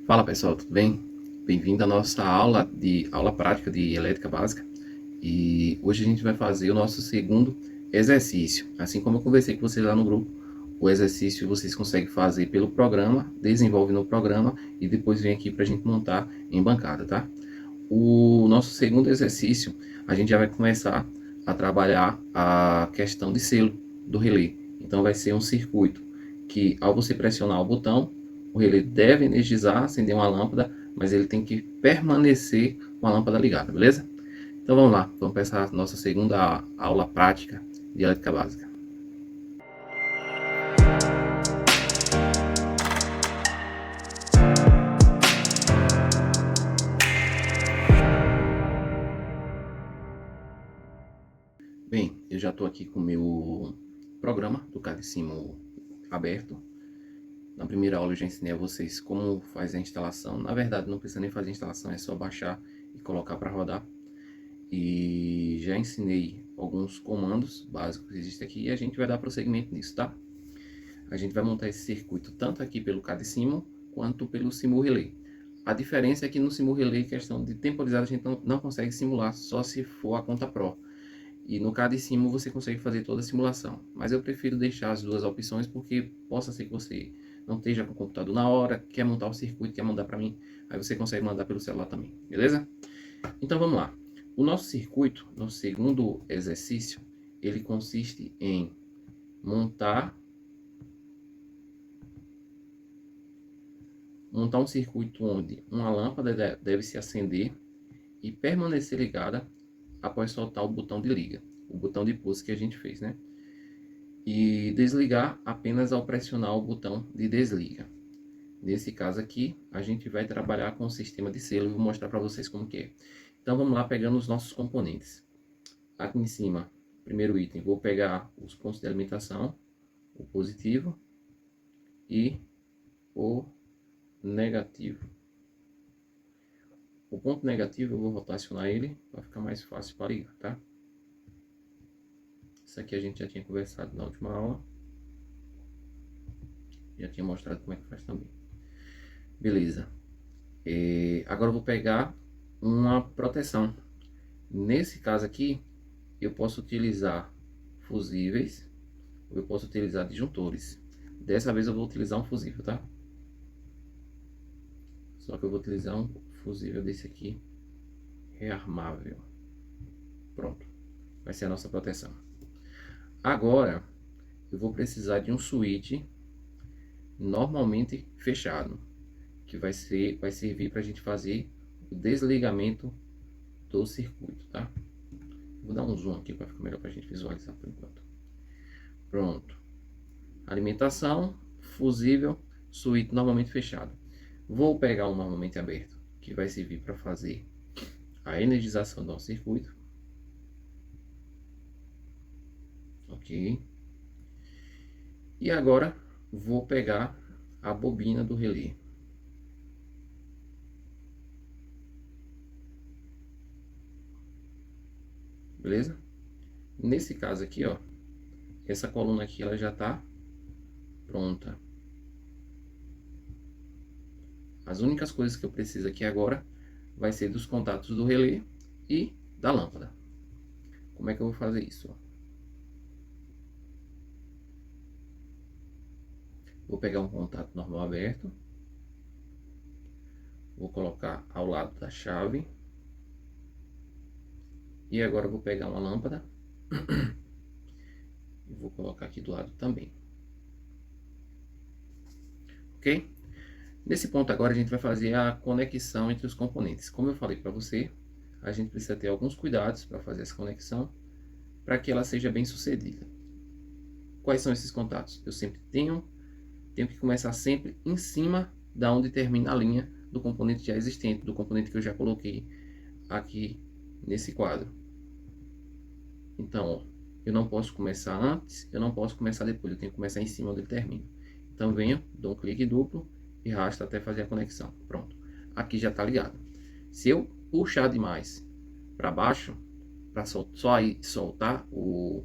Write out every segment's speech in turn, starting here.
Fala pessoal, tudo bem? Bem-vindo à nossa aula prática de elétrica básica. E hoje a gente vai fazer o nosso segundo exercício. Assim como eu conversei com vocês lá no grupo, o exercício vocês conseguem fazer pelo programa, desenvolve no programa e depois vem aqui para a gente montar em bancada, tá? O nosso segundo exercício, a gente já vai começar a trabalhar a questão de selo do relé. Então vai ser um circuito que, ao você pressionar o botão, o relé deve energizar, acender uma lâmpada, mas ele tem que permanecer com a lâmpada ligada, beleza? Então vamos lá, vamos começar a nossa segunda aula prática de elétrica básica. Bem, eu já estou aqui com o meu programa do Cadicimo aberto. Na primeira aula eu já ensinei a vocês como faz a instalação. Na verdade, não precisa nem fazer a instalação, é só baixar e colocar para rodar. E já ensinei alguns comandos básicos que existem aqui e a gente vai dar prosseguimento nisso, tá? A gente vai montar esse circuito tanto aqui pelo Cadicimo quanto pelo Simu Relay. A diferença é que no Simu Relay, questão de temporizar, a gente não consegue simular, só se for a conta Pro. E no Cadicimo você consegue fazer toda a simulação. Mas eu prefiro deixar as duas opções porque possa ser que você não esteja com o computador na hora, quer montar o circuito, quer mandar para mim, aí você consegue mandar pelo celular também, beleza? Então vamos lá. O nosso circuito, no segundo exercício, ele consiste em montar um circuito onde uma lâmpada deve se acender e permanecer ligada após soltar o botão de liga, o botão de pulse que a gente fez, né? E desligar apenas ao pressionar o botão de desliga. Nesse caso aqui, a gente vai trabalhar com o sistema de selo e vou mostrar para vocês como que é. Então vamos lá pegando os nossos componentes. Aqui em cima, primeiro item, vou pegar os pontos de alimentação, o positivo e o negativo. O ponto negativo eu vou rotacionar ele para ficar mais fácil para ligar, tá? Isso aqui a gente já tinha conversado na última aula. Já tinha mostrado como é que faz também. Beleza. Agora eu vou pegar uma proteção. Nesse caso aqui, eu posso utilizar fusíveis ou eu posso utilizar disjuntores. Dessa vez eu vou utilizar um fusível, tá? Só que eu vou utilizar um fusível desse aqui, rearmável. Pronto. Vai ser a nossa proteção. Agora, eu vou precisar de um switch normalmente fechado, que vai servir para a gente fazer o desligamento do circuito, tá? Vou dar um zoom aqui para ficar melhor para a gente visualizar por enquanto. Pronto. Alimentação, fusível, switch normalmente fechado. Vou pegar um normalmente aberto, que vai servir para fazer a energização do nosso circuito. Ok. E agora vou pegar a bobina do relé. Beleza? Nesse caso aqui, ó, essa coluna aqui ela já está pronta. As únicas coisas que eu preciso aqui agora vai ser dos contatos do relé e da lâmpada. Como é que eu vou fazer isso? Vou pegar um contato normal aberto. Vou colocar ao lado da chave. E agora eu vou pegar uma lâmpada. E vou colocar aqui do lado também. Ok? Nesse ponto agora a gente vai fazer a conexão entre os componentes. Como eu falei para você, a gente precisa ter alguns cuidados para fazer essa conexão, para que ela seja bem sucedida. Quais são esses contatos? Eu sempre tenho que começar sempre em cima da onde termina a linha do componente já existente, do componente que eu já coloquei aqui nesse quadro. Então, ó, eu não posso começar antes, eu não posso começar depois, eu tenho que começar em cima onde ele termina. Então venho, dou um clique duplo e arrasto até fazer a conexão. Pronto. Aqui já está ligado. Se eu puxar demais para baixo, para só aí soltar o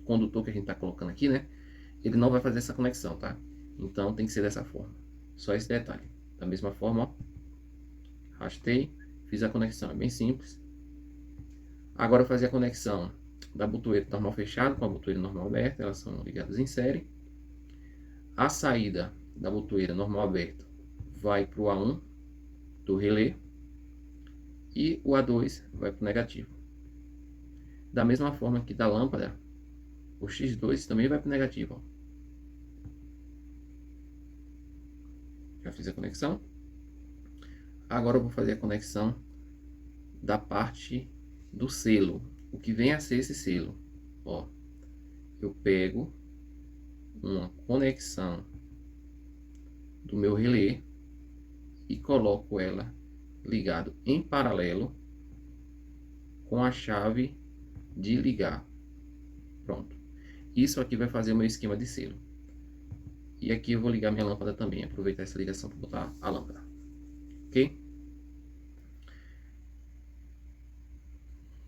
condutor que a gente está colocando aqui, né? Ele não vai fazer essa conexão, tá? Então tem que ser dessa forma. Só esse detalhe, tá Da mesma forma, ó, arrastei, fiz a conexão, é bem simples. Agora eu fazer a conexão da botoeira normal fechada com a botoeira normal aberta, elas são ligadas em série. A saída da botoeira normal aberta vai para o A1 do relé e o A2 vai para o negativo. Da mesma forma que da lâmpada, o X2 também vai para o negativo. Ó. Já fiz a conexão. Agora eu vou fazer a conexão da parte do selo. O que vem a ser esse selo? Ó, eu pego uma conexão do meu relé e coloco ela ligado em paralelo com a chave de ligar. Pronto. Isso aqui vai fazer o meu esquema de selo. E aqui eu vou ligar minha lâmpada também. Aproveitar essa ligação para botar a lâmpada. Ok?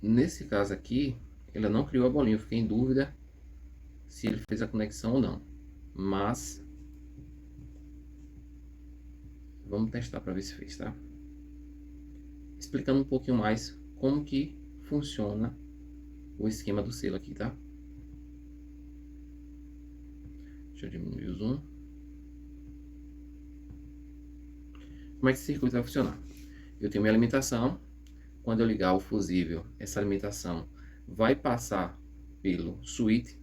Nesse caso aqui, ela não criou a bolinha. Eu fiquei em dúvida se ele fez a conexão ou não. Mas vamos testar para ver se fez, tá? Explicando um pouquinho mais como que funciona o esquema do selo aqui, tá? Deixa eu diminuir o zoom. Como é que esse circuito vai funcionar? Eu tenho minha alimentação. Quando eu ligar o fusível, essa alimentação vai passar pelo switch.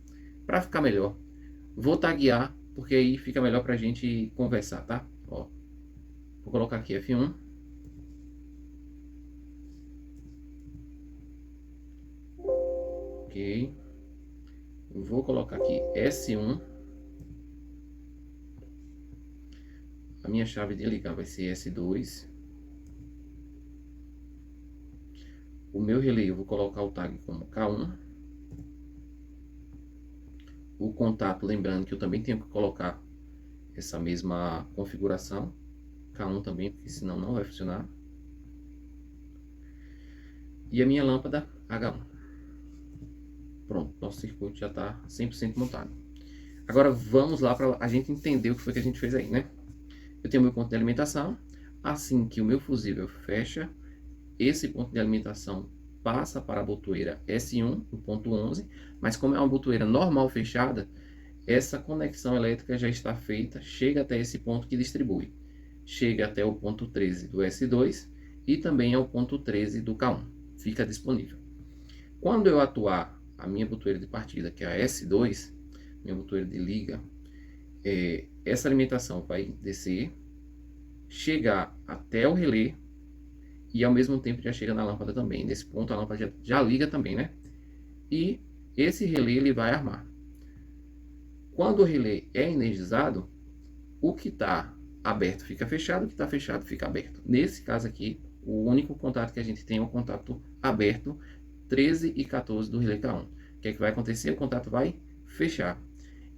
Para ficar melhor, vou taguear, porque aí fica melhor para a gente conversar, tá? Ó, vou colocar aqui F1. Ok. Vou colocar aqui S1. A minha chave de ligar vai ser S2. O meu relé eu vou colocar o tag como K1. O contato, lembrando que eu também tenho que colocar essa mesma configuração. K1 também, porque senão não vai funcionar. E a minha lâmpada H1. Pronto, nosso circuito já está 100% montado. Agora vamos lá para a gente entender o que foi que a gente fez aí, né? Eu tenho meu ponto de alimentação. Assim que o meu fusível fecha, esse ponto de alimentação passa para a botoeira S1, o ponto 11, mas como é uma botoeira normal fechada, essa conexão elétrica já está feita, chega até esse ponto que distribui. Chega até o ponto 13 do S2 e também ao ponto 13 do K1. Fica disponível. Quando eu atuar a minha botoeira de partida, que é a S2, minha botoeira de liga, essa alimentação vai descer, chegar até o relé e ao mesmo tempo já chega na lâmpada também. Nesse ponto a lâmpada já liga também, né? E esse relé ele vai armar. Quando o relé é energizado, o que está aberto fica fechado, o que está fechado fica aberto. Nesse caso aqui, o único contato que a gente tem é o contato aberto 13 e 14 do relé K1. O que é que vai acontecer? O contato vai fechar.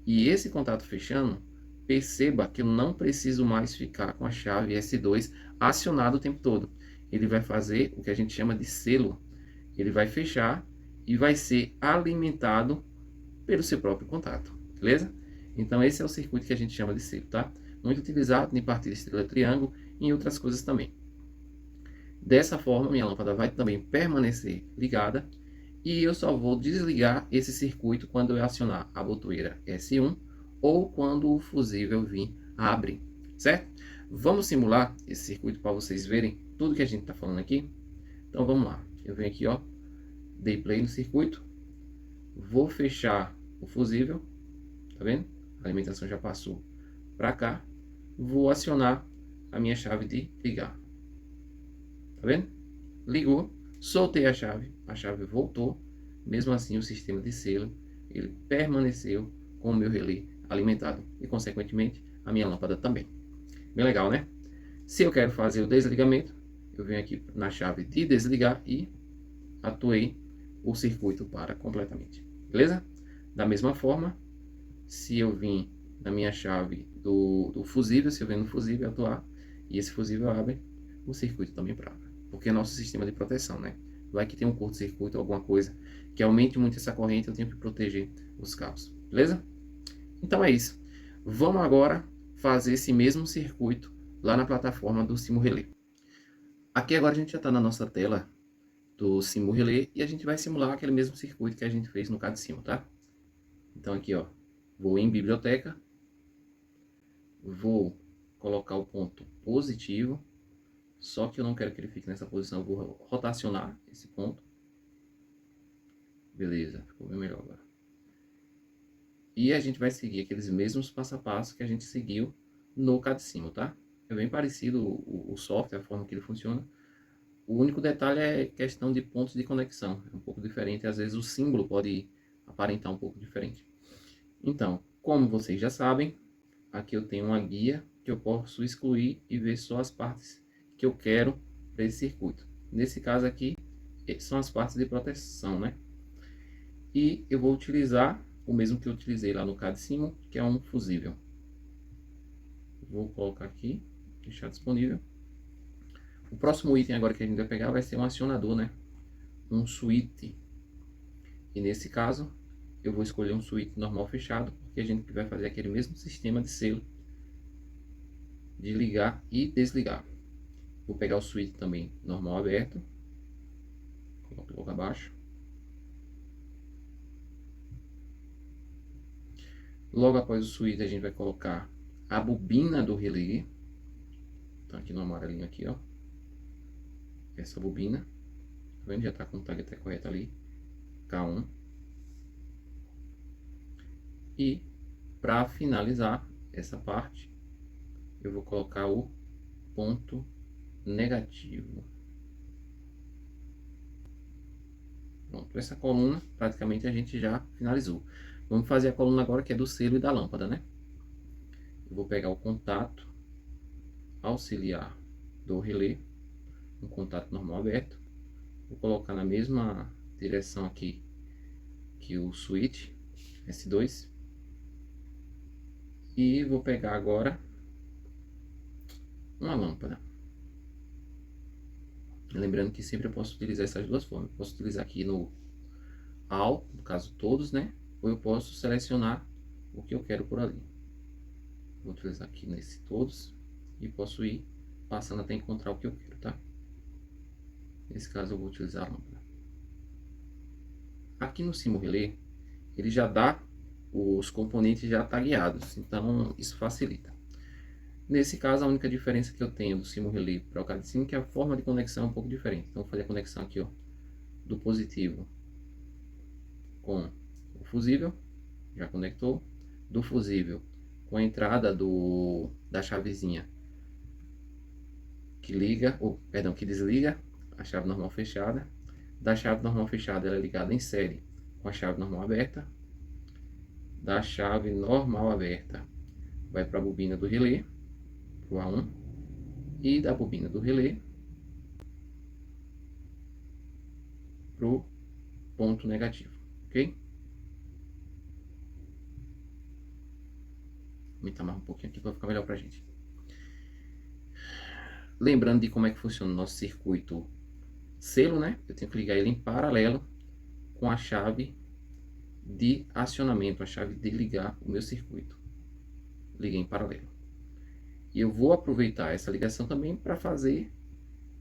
E esse contato fechando, perceba que eu não preciso mais ficar com a chave S2 acionada o tempo todo. Ele vai fazer o que a gente chama de selo. Ele vai fechar e vai ser alimentado pelo seu próprio contato, beleza? Então esse é o circuito que a gente chama de selo, tá? Muito utilizado em partida estrela-triângulo e em outras coisas também. Dessa forma, minha lâmpada vai também permanecer ligada e eu só vou desligar esse circuito quando eu acionar a botoeira S1 ou quando o fusível vir a abrir, certo? Vamos simular esse circuito para vocês verem tudo que a gente está falando aqui. Então vamos lá, eu venho aqui, ó, dei play no circuito, vou fechar o fusível, tá vendo? A alimentação já passou para cá, vou acionar a minha chave de ligar, tá vendo? Ligou, soltei a chave voltou, mesmo assim o sistema de selo, ele permaneceu com o meu relé alimentado e consequentemente a minha lâmpada também. Bem legal, né? Se eu quero fazer o desligamento, eu venho aqui na chave de desligar e atuei o circuito para completamente, beleza? Da mesma forma, se eu vim na minha chave do fusível, se eu venho no fusível atuar e esse fusível abre, o circuito também para, porque é nosso sistema de proteção, né? Vai que tem um curto-circuito ou alguma coisa que aumente muito essa corrente, eu tenho que proteger os cabos, beleza? Então é isso. Vamos agora fazer esse mesmo circuito lá na plataforma do Simulrelay. Aqui agora a gente já está na nossa tela do Simulrelay e a gente vai simular aquele mesmo circuito que a gente fez no CAD Sim, tá? Então aqui, ó, vou em biblioteca, vou colocar o ponto positivo, só que eu não quero que ele fique nessa posição, eu vou rotacionar esse ponto. Beleza, ficou bem melhor agora. E a gente vai seguir aqueles mesmos passo a passo que a gente seguiu no CAD Sim, tá? É bem parecido o software, a forma que ele funciona. O único detalhe é questão de pontos de conexão. É um pouco diferente, às vezes o símbolo pode aparentar um pouco diferente. Então, como vocês já sabem, aqui eu tenho uma guia que eu posso excluir e ver só as partes que eu quero para esse circuito. Nesse caso aqui, são as partes de proteção, né? E eu vou utilizar o mesmo que eu utilizei lá no CAD Sim, que é um fusível. Vou colocar aqui, deixar disponível. O próximo item agora que a gente vai pegar vai ser um acionador, né? Um switch. E nesse caso, eu vou escolher um switch normal fechado, porque a gente vai fazer aquele mesmo sistema de selo de ligar e desligar. Vou pegar o switch também normal aberto, coloco logo abaixo. Logo após o switch a gente vai colocar a bobina do relé. Então aqui no amarelinho aqui, ó, essa bobina, tá vendo? Já tá com o tag até correto ali, K1. E para finalizar essa parte, eu vou colocar o ponto negativo. Pronto, essa coluna praticamente a gente já finalizou. Vamos fazer a coluna agora que é do selo e da lâmpada, né? Eu vou pegar o contato auxiliar do relé, um contato normal aberto. Vou colocar na mesma direção aqui que o switch S2. E vou pegar agora uma lâmpada. Lembrando que sempre eu posso utilizar essas duas formas. Eu posso utilizar aqui no ALL, no caso todos, né? Ou eu posso selecionar o que eu quero por ali. Vou utilizar aqui nesse todos e posso ir passando até encontrar o que eu quero, tá? Nesse caso eu vou utilizar a lâmpada. Aqui no Simulrelay, ele já dá os componentes já tagueados, então isso facilita. Nesse caso, a única diferença que eu tenho do Simulrelay para o CAD Sim é que a forma de conexão é um pouco diferente. Então, vou fazer a conexão aqui, ó, do positivo com o fusível, já conectou, do fusível com a entrada da chavezinha que liga, ou perdão, que desliga a chave normal fechada. Da chave normal fechada, ela é ligada em série com a chave normal aberta. Da chave normal aberta, vai para a bobina do relé, o A1, e da bobina do relé pro ponto negativo, ok? Vou aumentar mais um pouquinho aqui para ficar melhor pra gente. Lembrando de como é que funciona o nosso circuito selo, né? Eu tenho que ligar ele em paralelo com a chave de acionamento, a chave de ligar o meu circuito. Liguei em paralelo. E eu vou aproveitar essa ligação também para fazer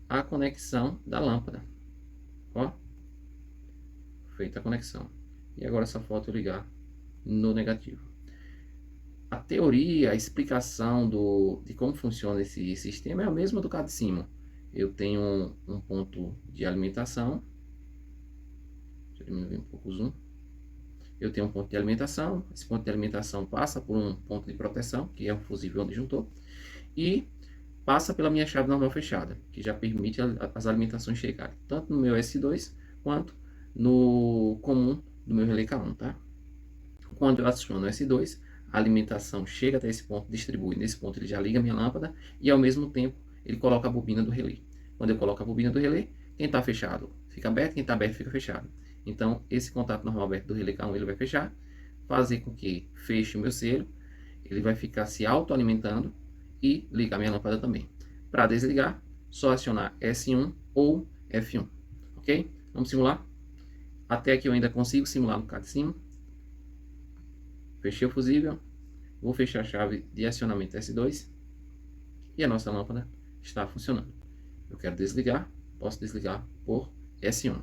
a conexão da lâmpada. Ó, feita a conexão. E agora só falta eu ligar no negativo. A teoria, a explicação de como funciona esse sistema é a mesma do CAD Sim. Eu tenho um ponto de alimentação. Deixa eu diminuir um pouco o zoom. Eu tenho um ponto de alimentação. Esse ponto de alimentação passa por um ponto de proteção, que é um fusível onde juntou. E passa pela minha chave normal fechada, que já permite as alimentações chegarem, tanto no meu S2 quanto no comum do meu relé K1, tá? Quando eu aciono o S2, a alimentação chega até esse ponto, distribui. Nesse ponto ele já liga a minha lâmpada e ao mesmo tempo ele coloca a bobina do relé. Quando eu coloco a bobina do relé, quem está fechado fica aberto, quem está aberto fica fechado. Então esse contato normal aberto do relé K1 ele vai fechar, fazer com que feche o meu selo, ele vai ficar se autoalimentando e ligar minha lâmpada também. Para desligar, só acionar S1 ou F1, ok? Vamos simular? Até aqui eu ainda consigo simular no CAD Sim. Fechei o fusível, vou fechar a chave de acionamento S2 e a nossa lâmpada está funcionando. Eu quero desligar, posso desligar por S1.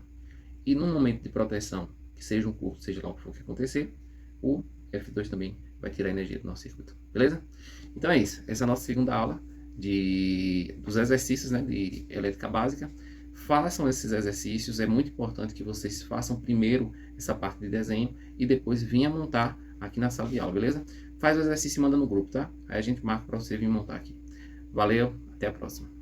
E no momento de proteção, que seja um curto, seja lá o que for que acontecer, o F2 também vai tirar a energia do nosso circuito, beleza? Então é isso, essa é a nossa segunda aula dos exercícios, né, de elétrica básica. Façam esses exercícios, é muito importante que vocês façam primeiro essa parte de desenho e depois venha montar aqui na sala de aula, beleza? Faz o exercício e manda no grupo, tá? Aí a gente marca para você vir montar aqui. Valeu, até a próxima.